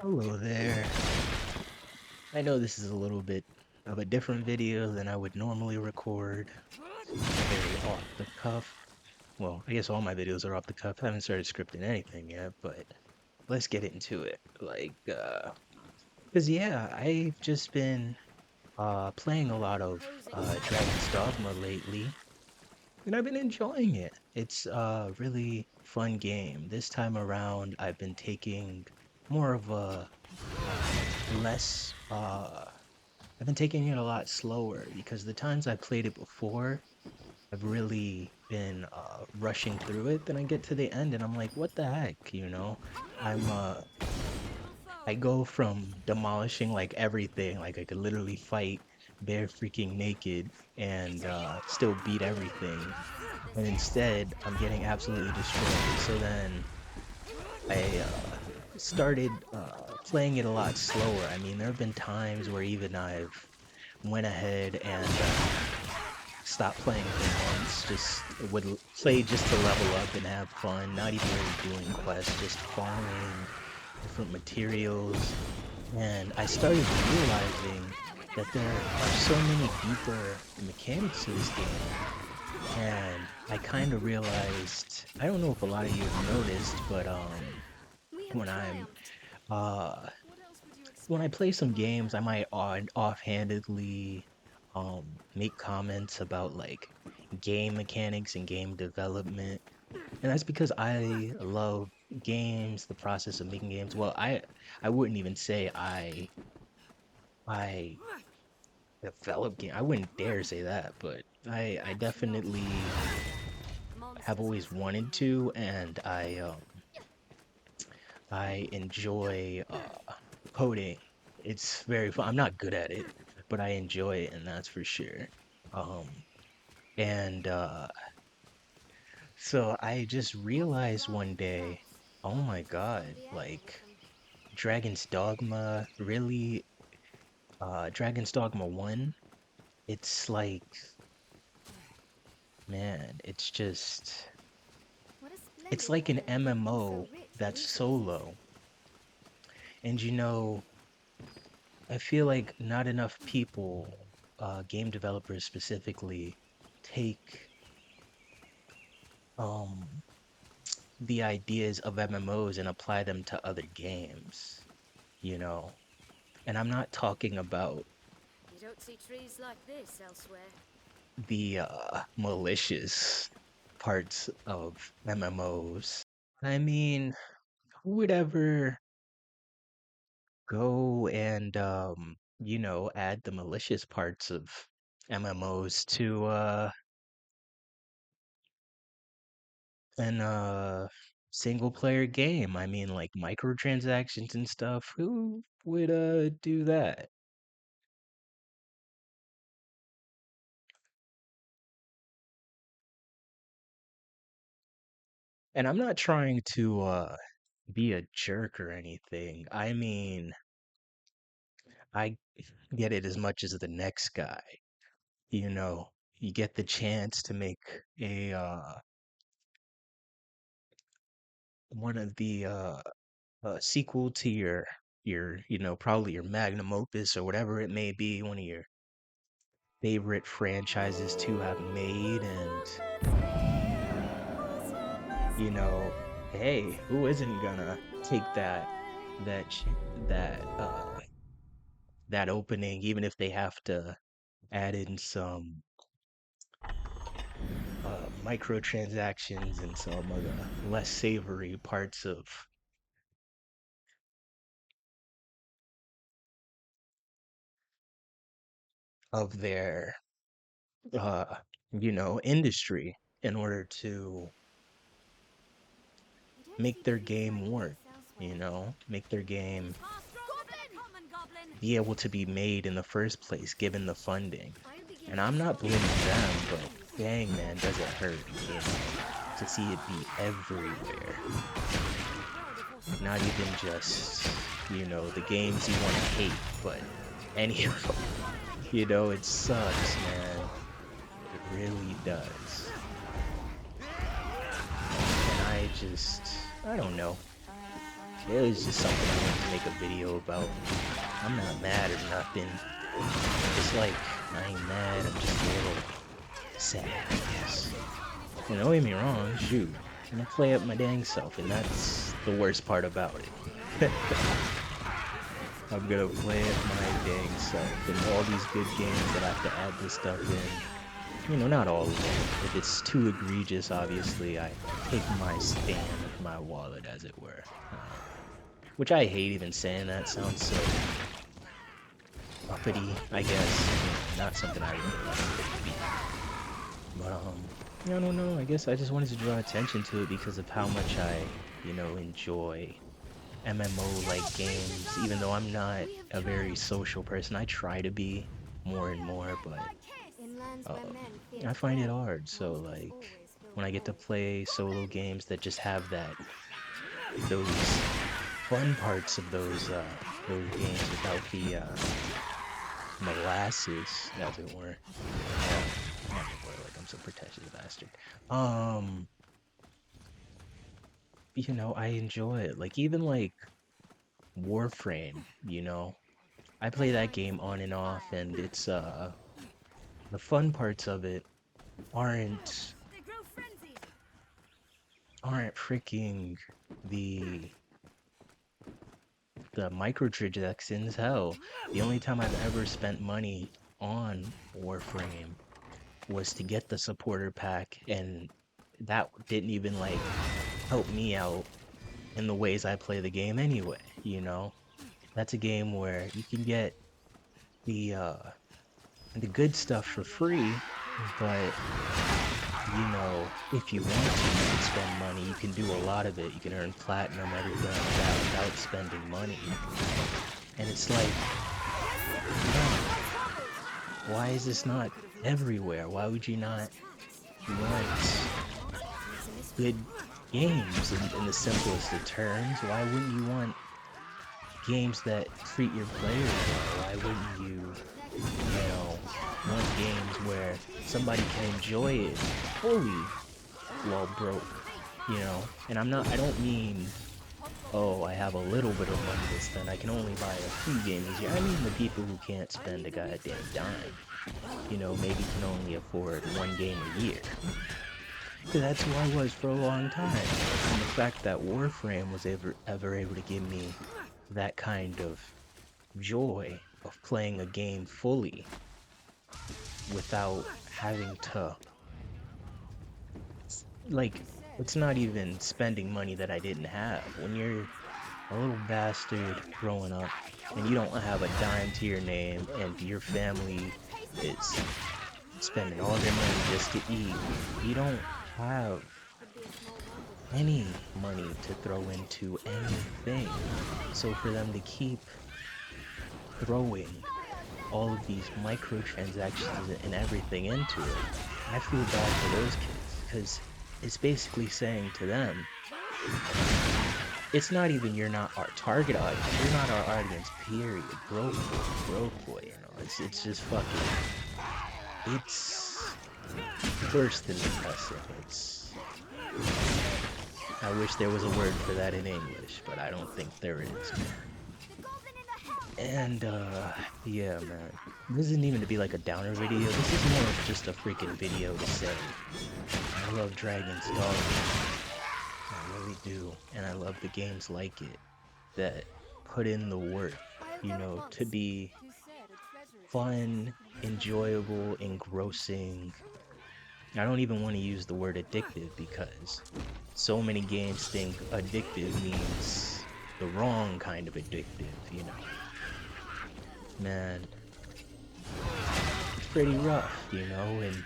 Hello there. I know this is a little bit of a different video than I would normally record. It's very off the cuff. Well, I guess all my videos are off the cuff. I haven't started scripting anything yet, but let's get into it. Cause yeah, I've just been playing a lot of Dragon's Dogma lately, and I've been enjoying it. It's a really fun game. This time around, I've been taking more of a less I've been taking it a lot slower because the times I played it before, I've really been rushing through it. Then I get to the end and I'm like, what the heck, you know? I'm I go from demolishing like everything, like I could literally fight bare freaking naked and still beat everything. And instead, I'm getting absolutely destroyed. So then I started playing it a lot slower. I mean, there have been times where even I've went ahead and stopped playing for months, just play just to level up and have fun, not even really doing quests, just farming different materials. And I started realizing that there are so many deeper mechanics to this game. And I kind of realized, I don't know if a lot of you have noticed, but when I'm uh when I play some games, I might offhandedly make comments about like game mechanics and game development. And that's because I love games, the process of making games. Well, I wouldn't even say I develop game. I wouldn't dare say that, but I definitely have always wanted to, and I enjoy coding. It's very fun. I'm not good at it, but I enjoy it, and that's for sure. Um, and so I just realized one day, oh my God, like Dragon's Dogma, really, Dragon's Dogma 1, it's like, man, it's like an MMO that's solo. And I feel like not enough people, game developers specifically, take um the ideas of MMOs and apply them to other games, you know. And I'm not talking about You don't see trees like this elsewhere. the malicious parts of MMOs. I mean, who would ever go and add the malicious parts of MMOs to an single player game? I mean, like microtransactions and stuff. Who would do that? And I'm not trying to be a jerk or anything. I mean, I get it as much as the next guy. You know, you get the chance to make a one of the sequel to probably your magnum opus or whatever it may be, one of your favorite franchises to have made, and you know, hey, who isn't gonna take that opening, even if they have to add in some microtransactions and some of the less savory parts of their uh industry in order to You don't make see their trees like game this work, elsewhere. make their game Far stronger than a common goblin. be able to be made in the first place given the funding. I'm And beginning I'm to not sort blaming my them, but trees. dang man, does it hurt, to see it be everywhere. Not even just, the games you want to hate, but any of them. It sucks, man. It really does. And I don't know. It was just something I wanted to make a video about. I'm not mad or nothing. Just like, I ain't mad, I'm just a little sad, I guess. And don't get me wrong, shoot. I'm gonna play up my dang self, and that's the worst part about it. I'm gonna play it my dang self, and all these good games that I have to add this stuff in. You know, not all of them. If it's too egregious, obviously, I take my stand with my wallet, as it were. Which I hate even saying that. Sounds so uppity, I guess. Not something I really like. But, I don't know. I guess I just wanted to draw attention to it because of how much I, enjoy MMO-like games. Even though I'm not a very social person, I try to be more and more, but I find it hard. So, like, when I get to play solo games that just have those fun parts of those games without the molasses, as it were. Like I'm some pretentious bastard. Um, I enjoy it. Like even like Warframe, I play that game on and off, and it's the fun parts of it aren't aren't freaking the the microtransactions. Hell, the only time I've ever spent money on Warframe was to get the supporter pack, and that didn't even like help me out in the ways I play the game anyway. That's a game where you can get the good stuff for free, but if you want to, you can spend money. You can do a lot of it. You can earn platinum, everything like that without spending money. And it's like, man, why is this not everywhere? Why would you not want good games in the simplest of terms? Why wouldn't you want games that treat your players well? Why wouldn't want games where somebody can enjoy it fully while broke? And I don't mean, oh, I have a little bit of money to spend, I can only buy a few games a year. I mean the people who can't spend a goddamn dime. Maybe can only afford one game a year. Because that's who I was for a long time. And the fact that Warframe was ever able to give me that kind of joy of playing a game fully without having to, like, it's not even spending money that I didn't have. When you're a little bastard growing up and you don't have a dime to your name and your family is spending all their money just to eat, you don't have any money to throw into anything. So for them to keep throwing all of these microtransactions and everything into it, I feel bad for those kids, because it's basically saying to them, it's not even you're not our target audience, you're not our audience, period. Broke boy, it's just fucking, it's worse than depressing. I wish there was a word for that in English, but I don't think there is. And, yeah, man. This isn't even to be like a downer video. This is more of just a freaking video to say, I love Dragon's Dogma. I really do. And I love the games like it that put in the work, to be fun, enjoyable, engrossing. I don't even want to use the word addictive because so many games think addictive means the wrong kind of addictive. Man, it's pretty rough, and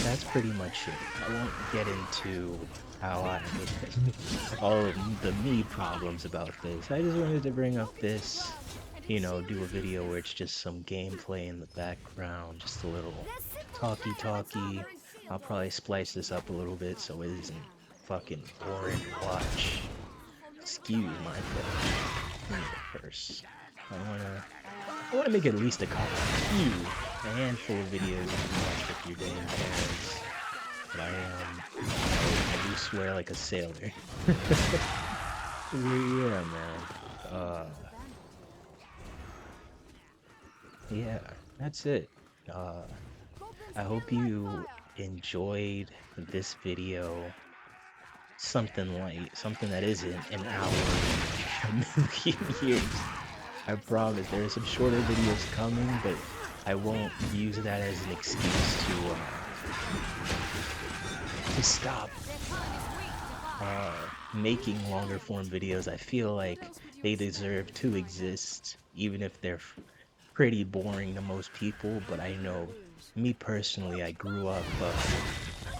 that's pretty much it. I won't get into how all of the me problems about this. I just wanted to bring up this, do a video where it's just some gameplay in the background, just a little talky. I'll probably splice this up a little bit so it isn't fucking boring to watch. Excuse my purse. I wanna make at least a handful of videos you can watch with your damn parents. But I do swear like a sailor. Yeah, man. Seems a Uh, bit abandoned here. yeah, that's it. Uh, Goblins I hope kill like you fire. enjoyed this video. Something light, something that isn't an hour in a million years. Merry I Christmas. promise there are some shorter videos coming, but I won't use that as an excuse to stop Their kind is weak to fire. making longer form videos. I feel What like else would you they expect deserve from a to grinder? exist, even if they're pretty boring to most people. But I No know wounds. me personally,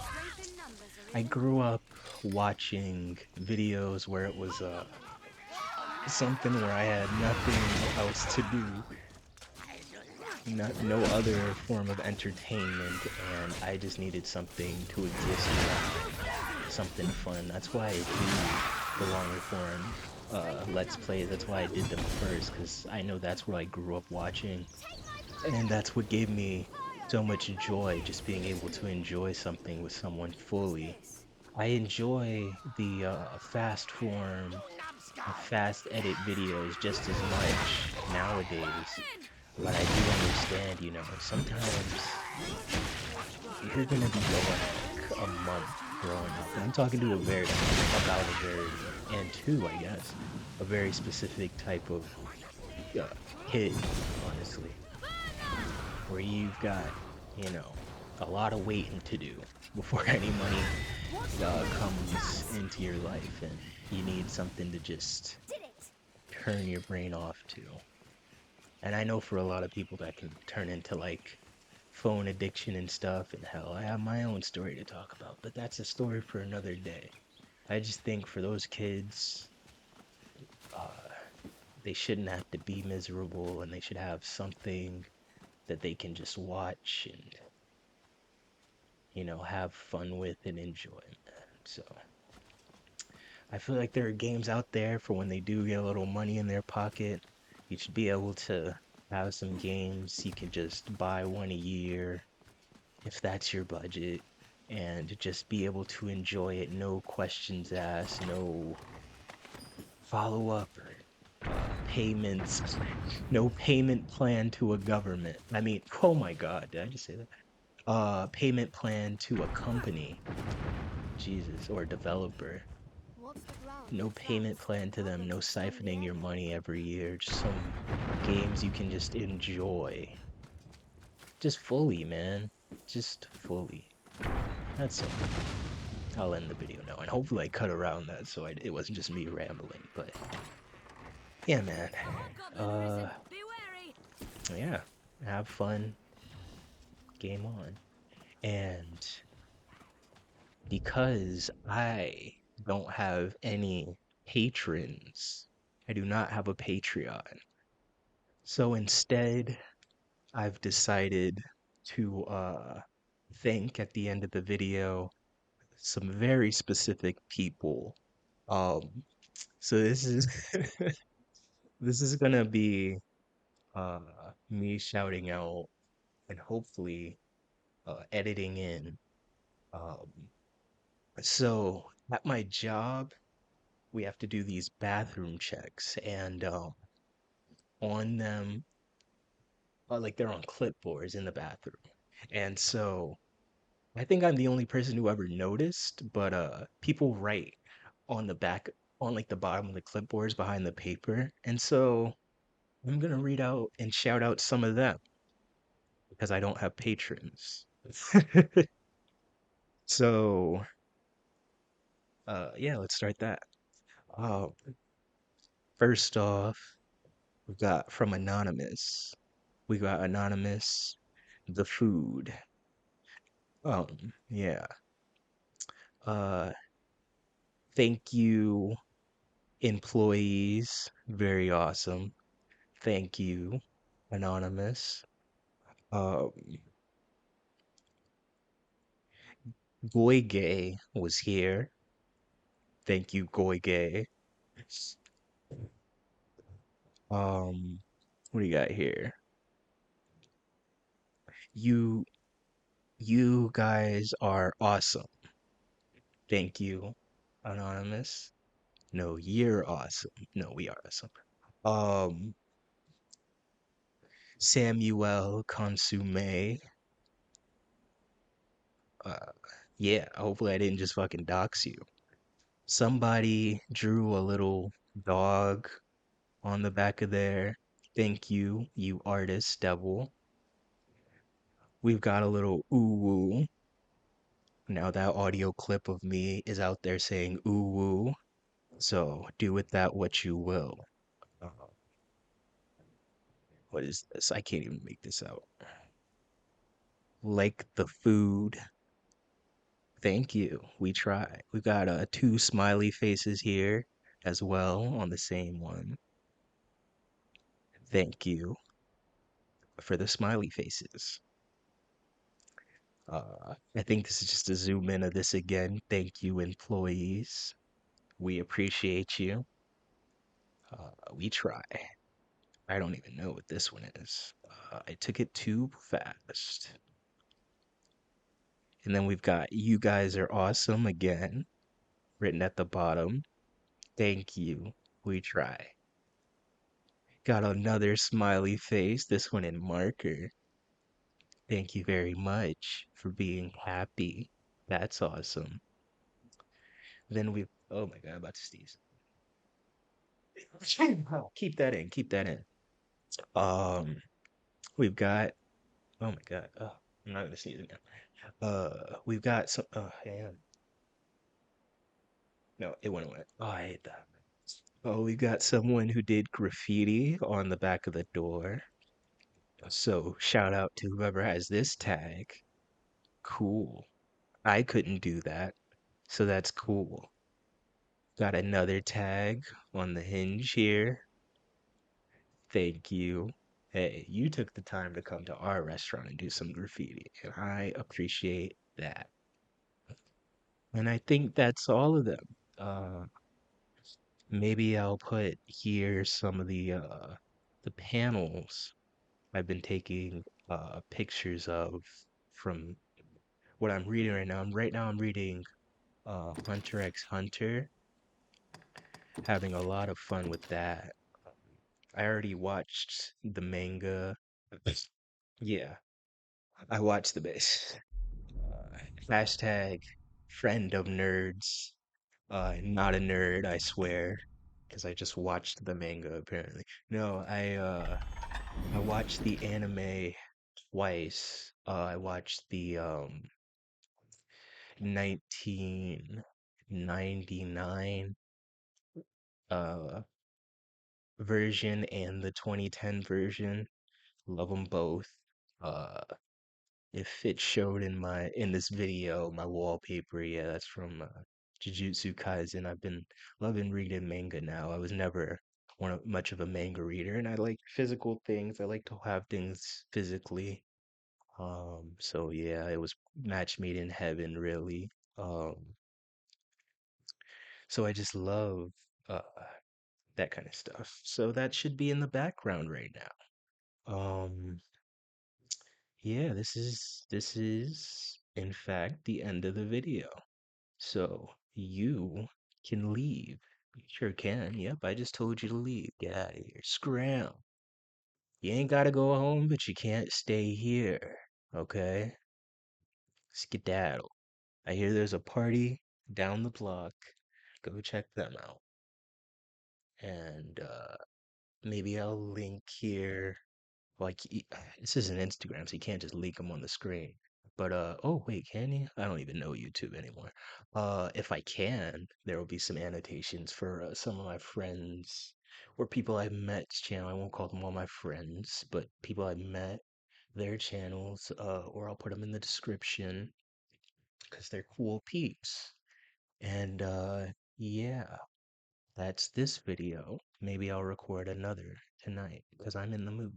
Strength in numbers, I Arena. grew up watching videos where it was something where I had nothing else to do, no other form of entertainment, and I just needed something to exist around, something fun. That's why I do the longer form Strength in Let's numbers, Plays. That's why I Arena. did them first, because I know that's what I grew up watching, Take my and fire! that's what gave me Fire! so much joy, just being able to Finish me! enjoy something with someone What's fully. this? I enjoy the fast form, fast edit videos just as much nowadays, Goblin! but I do understand, sometimes you're gonna be going like a month growing up, and I'm talking to a very about a very and two, I guess, a very specific type of kid, honestly, where you've got, you know, a lot of waiting to do before any money What's your final comes chance? into your life, and you need something to just Did it! turn your brain off to. And I know for a lot of people that can turn into like phone addiction and stuff. And hell, I have my own story to talk about, but that's a story for another day. I just think for those kids, uh, they shouldn't have to be miserable and they should have something that they can just watch and, have fun with and enjoy, man. So I feel like there are games out there for when they do get a little money in their pocket. You should be able to have some games you can just buy one a year if that's your budget, and just be able to enjoy it. No questions asked, no follow up or payments, no payment plan to a government. I mean, oh my God, did I just say that? Payment plan to a company, Jesus, or developer. What's the ground No if that? payment plan to them, Goblins no will storm the siphoning your airlock. money every year, just some games you can just enjoy. Just fully, man. Just fully. That's all. I'll end the video now, and hopefully I cut around that so it wasn't just me rambling. But yeah, man. A hobgoblin Uh, arisen. Be wary! yeah. Have fun. Game on. And because I don't have any patrons, I do not have a Patreon. So instead, I've decided to thank at the end of the video some very specific people. Um, so this is this is gonna be uh me shouting out and hopefully editing in. Um, so at my job, we have to do these bathroom checks, and on them, like they're on clipboards in the bathroom. And so I think I'm the only person who ever noticed, but people write on the back, on like the bottom of the clipboards behind the paper. And so I'm gonna read out and shout out some of them because I don't have patrons. So yeah, let's start that. Uh, First off, we got from Anonymous. We got Anonymous, the food. Yeah. Uh, thank you, employees. Very awesome. Thank you, Anonymous. Um, Goy Gay was here. Thank you, Goy Gay. What do you got here? You you guys are awesome. Thank you, Anonymous. No, you're awesome. No, we are awesome. Um, Samuel Consume. Uh, yeah, hopefully I didn't just fucking dox you. Somebody drew a little dog on the back of there. Thank you, you artist devil. We've got a little ooh woo. Now that audio clip of me is out there saying ooh woo. So do with that what you will. Uh, what is this? I can't even make this out. Like the food. Thank you. We try. We got two smiley faces here as well on the same one. Thank you for the smiley faces. I think this is just a zoom in of this again. Thank you, employees. We appreciate you. We try. I don't even know what this one is. I took it too fast. And then we've got you guys are awesome again, written at the bottom. Thank you. We try. Got another smiley face, this one in marker. Thank you very much for being happy. That's awesome. Then we, oh my God, I'm about to sneeze. Keep that in, keep that in. Um, we've got, oh my God, I'm not gonna sneeze again. We've got some, oh, hang on. No, it went away. Oh, I hate that. Oh, we got someone who did graffiti on the back of the door. So shout out to whoever has this tag. Cool. I couldn't do that, so that's cool. Got another tag on the hinge here. Thank you. Hey, you took the time to come to our restaurant and do some graffiti, and I appreciate that. And I think that's all of them. Maybe I'll put here some of the panels I've been taking pictures of from what I'm reading right now. I'm reading Hunter x Hunter, having a lot of fun with that. I already watched the manga. Yeah, I watched the base. Hashtag friend of nerds. Not a nerd, I swear, because I just watched the manga apparently. No, I watched the anime twice. I watched the 1999 uh version and the 2010 version. Love them both. Uh, if it showed in this video, my wallpaper, yeah, that's from Jujutsu Kaisen. I've been loving reading manga now. I was never much of a manga reader, and I like physical things. I like to have things physically. So yeah, it was match made in heaven, really. So I just love uh that kind of stuff. So that should be in the background right now. Yeah, this is in fact the end of the video. So you can leave. You sure can. Yep, I just told you to leave. Get out of here. Scram. You ain't gotta go home, but you can't stay here. Okay? Skedaddle. I hear there's a party down the block. Go check them out. And maybe I'll link here. Like this is an Instagram, so you can't just leak them on the screen. But oh wait, can you? I don't even know YouTube anymore. If I can, there will be some annotations for some of my friends or people I've met's channel. I won't call them all my friends, but people I've met, their channels, or I'll put them in the description because they're cool peeps. And yeah, that's this video. Maybe I'll record another tonight because I'm in the mood.